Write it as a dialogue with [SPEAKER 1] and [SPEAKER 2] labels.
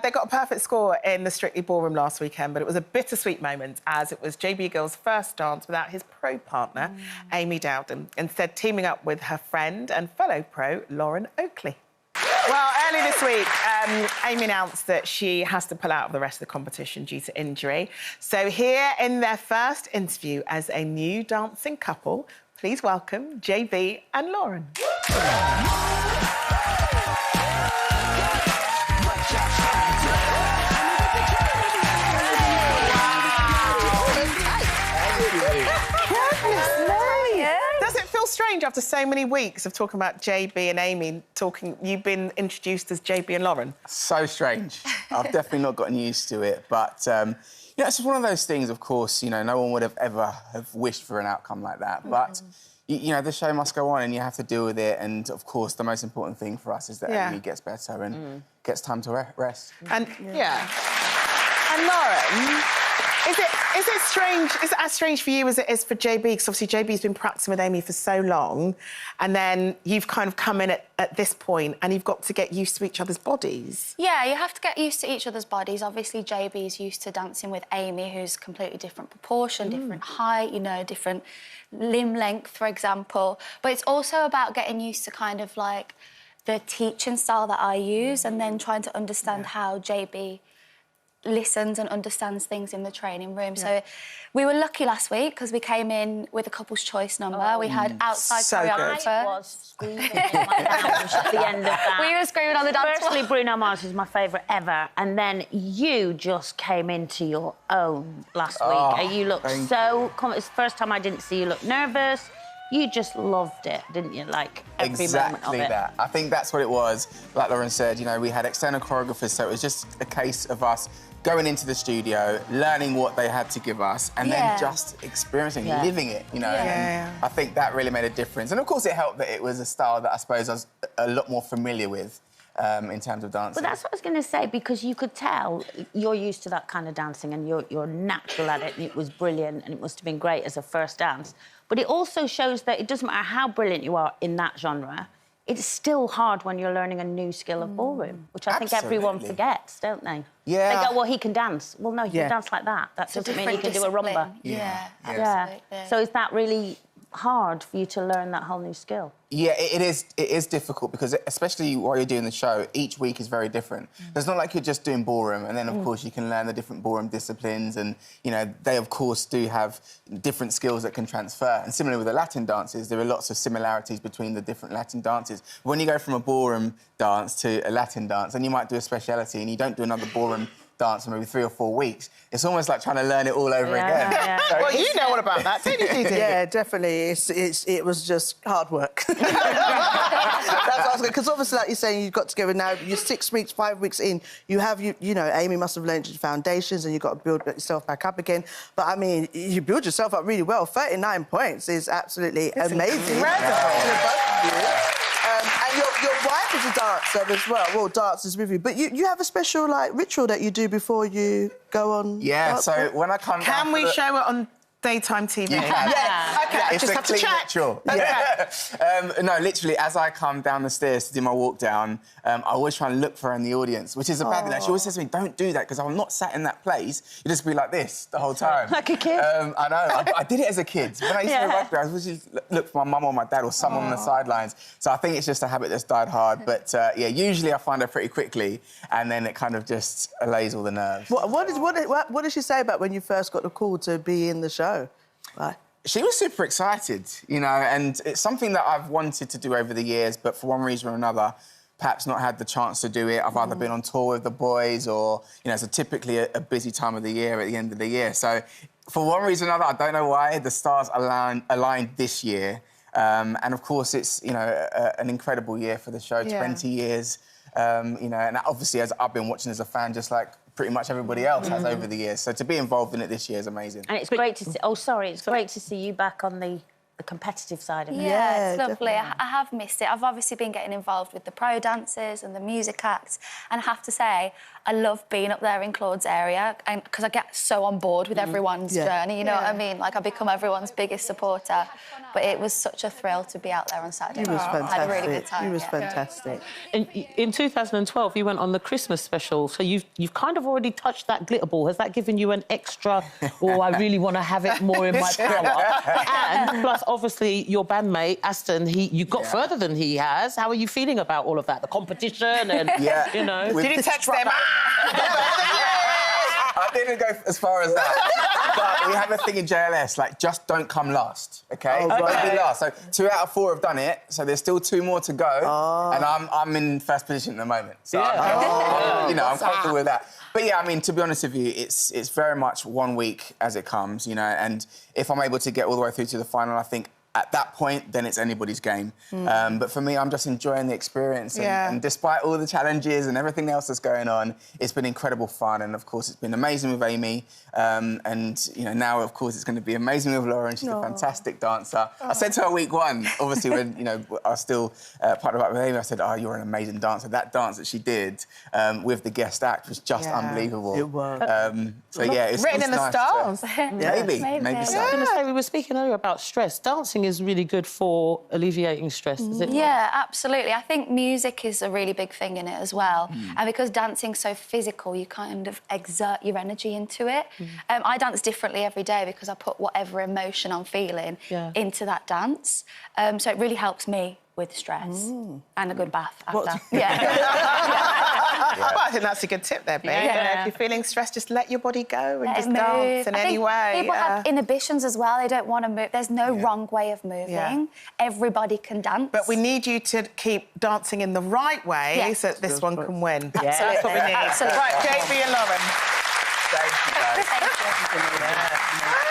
[SPEAKER 1] they got a perfect score in the Strictly Ballroom last weekend, but it was a bittersweet moment as it was JB Gill's first dance without his pro partner, Amy Dowden, instead teaming up with her friend and fellow pro, Lauren Oakley. Well, early this week, Amy announced that she has to pull out of the rest of the competition due to injury. So here in their first interview as a new dancing couple, please welcome JB and Lauren. Does it feel strange after so many weeks of talking about JB and Amy, you've been introduced as JB and Lauren? So strange. I've definitely not gotten used to it, but yeah, it's just one of those things. Of course, you know, no one would have ever wished for an outcome like that, but you know, the show must go on, and you have to deal with it. And of course, the most important thing for us is that Amy gets better and gets time to rest. And and Lauren. Is it strange? Is it as strange for you as it is for JB? Because obviously JB's been practicing with Amy for so long, and then you've kind of come in at this point, and you've got to get used to each other's bodies.
[SPEAKER 2] Yeah, you have to get used to each other's bodies. Obviously, JB's used to dancing with Amy, who's completely different proportion, different height, you know, different limb length, for example. But it's also about getting used to kind of like the teaching style that I use, and then trying to understand how JB listens and understands things in the training room. So we were lucky last week because we came in with a couple's choice number. We had outside choreographer.
[SPEAKER 3] I was screaming in my lounge at the end of that.
[SPEAKER 2] We were screaming on the dance floor.
[SPEAKER 3] Firstly, Bruno Mars is my favourite ever, and then you just came into your own last week. And you looked so... It's the first time I didn't see you look nervous. You just loved it, didn't you? Like, every moment of it.
[SPEAKER 4] Exactly that. I think that's what it was. Like Lauren said, you know, we had external choreographers, so it was just a case of us going into the studio, learning what they had to give us, and then just experiencing, living it, you know. And I think that really made a difference. And, of course, it helped that it was a style that I suppose I was a lot more familiar with in terms of dancing.
[SPEAKER 3] But that's what I was going to say, because you could tell you're used to that kind of dancing and you're natural at it, and it was brilliant, and it must have been great as a first dance. But it also shows that it doesn't matter how brilliant you are in that genre, it's still hard when you're learning a new skill of ballroom, which I think everyone forgets, don't they?
[SPEAKER 4] Yeah.
[SPEAKER 3] They go, well, he can dance. Well, no, he can dance like that. That doesn't mean he can do a rumba.
[SPEAKER 2] Yeah, absolutely.
[SPEAKER 3] So is that really hard for you to learn that whole new skill?
[SPEAKER 4] Yeah, it is difficult because, especially while you're doing the show, each week is very different. It's not like you're just doing ballroom, and then, of course, you can learn the different ballroom disciplines, and, you know, they, of course, do have different skills that can transfer. And similarly with the Latin dances, there are lots of similarities between the different Latin dances. When you go from a ballroom dance to a Latin dance, and you might do a speciality, and you don't do another ballroom dance for maybe 3 or 4 weeks, it's almost like trying to learn it all over again. So
[SPEAKER 1] well, you know all about that, don't you, Didi?
[SPEAKER 5] Yeah, definitely. It was just hard work. That's what I was going, because obviously, like you're saying, you've got together now, you're 6 weeks, 5 weeks in, you have, you know, Amy must have learned your foundations and you've got to build yourself back up again. But, I mean, you build yourself up really well. 39 points is absolutely amazing.
[SPEAKER 1] Incredible.
[SPEAKER 5] And your wife is a dancer as well. Well, dances with you. But you have a special, like, ritual that you do before you go on...
[SPEAKER 4] Yeah, so when I come down...
[SPEAKER 1] Can we show it on daytime TV?
[SPEAKER 4] You can.
[SPEAKER 1] Yeah. OK,
[SPEAKER 4] It's
[SPEAKER 1] just
[SPEAKER 4] a
[SPEAKER 1] have to
[SPEAKER 4] clean
[SPEAKER 1] check.
[SPEAKER 4] ritual.
[SPEAKER 1] Okay.
[SPEAKER 4] No, literally, as I come down the stairs to do my walk down, I always try and look for her in the audience, which is a bad thing. Like, she always says to me, don't do that, because I'm not sat in that place. You just be like this the whole time.
[SPEAKER 3] Like a kid?
[SPEAKER 4] I know. I did it as a kid. When I used to play rugby, I was usually look for my mum or my dad or someone on the sidelines. So I think it's just a habit that's died hard. But, yeah, usually I find her pretty quickly, and then it kind of just allays all the nerves.
[SPEAKER 5] What did she say about when you first got the call to be in the show? Right.
[SPEAKER 4] She was super excited, you know, and it's something that I've wanted to do over the years, but for one reason or another, perhaps not had the chance to do it. I've either been on tour with the boys or, you know, it's typically a busy time of the year at the end of the year. So for one reason or another, I don't know why, the stars aligned this year. And, of course, it's, you know, an incredible year for the show, 20 years, you know, and obviously, as I've been watching as a fan, just like pretty much everybody else has over the years. So to be involved in it this year is amazing.
[SPEAKER 3] And it's great to see... Oh, sorry. It's great to see you back on the competitive side of it.
[SPEAKER 2] Yeah, it's lovely. I have missed it. I've obviously been getting involved with the pro dancers and the music acts, and I have to say, I love being up there in Claude's area, and because I get so on board with everyone's journey, you know what I mean? Like, I become everyone's biggest supporter. But it was such a thrill to be out there on Saturday.
[SPEAKER 5] It was fantastic.
[SPEAKER 2] I had a really good time.
[SPEAKER 5] It was fantastic.
[SPEAKER 6] And in 2012, you went on the Christmas special, so you've kind of already touched that glitter ball. Has that given you an extra, oh, I really want to have it more in my power? And plus, obviously, your bandmate, Aston, you got further than he has. How are you feeling about all of that? The competition and, you know...
[SPEAKER 1] Did you text them?
[SPEAKER 4] I didn't go as far as that. But we have a thing in JLS, like, just don't come last, OK? Don't be last. So 2 out of 4 have done it, so there's still 2 more to go, and I'm in first position at the moment. So, I'm comfortable with that. But, yeah, I mean, to be honest with you, it's very much 1 week as it comes, you know, and if I'm able to get all the way through to the final, I think at that point, then it's anybody's game. But for me, I'm just enjoying the experience. And despite all the challenges and everything else that's going on, it's been incredible fun. And, of course, it's been amazing with Amy. And, you know, now, of course, it's going to be amazing with Lauren. She's a fantastic dancer. I said to her week 1, obviously, when, you know, I was still partnered up with Amy, I said, oh, you're an amazing dancer. That dance that she did with the guest act was just unbelievable.
[SPEAKER 5] It was.
[SPEAKER 4] So, yeah, it's
[SPEAKER 1] written in the stars.
[SPEAKER 4] Maybe so.
[SPEAKER 6] I was going to say, we were speaking earlier about stress. Dancing is really good for alleviating stress, is it?
[SPEAKER 2] Yeah, absolutely. I think music is a really big thing in it as well. And because dancing's so physical, you kind of exert your energy into it. I dance differently every day because I put whatever emotion I'm feeling into that dance. So it really helps me with stress and a good bath after.
[SPEAKER 1] Well, I think that's a good tip there, babe. You know, if you're feeling stressed, just let your body go and just dance in any way.
[SPEAKER 2] People have inhibitions as well. They don't want to move. There's no wrong way of moving. Everybody can dance.
[SPEAKER 1] But we need you to keep dancing in the right way so that this one can win.
[SPEAKER 2] Absolutely.
[SPEAKER 1] That's what we need.
[SPEAKER 2] Absolutely.
[SPEAKER 1] Right, JB and Lauren.
[SPEAKER 4] Thank you, guys.
[SPEAKER 2] Thank you.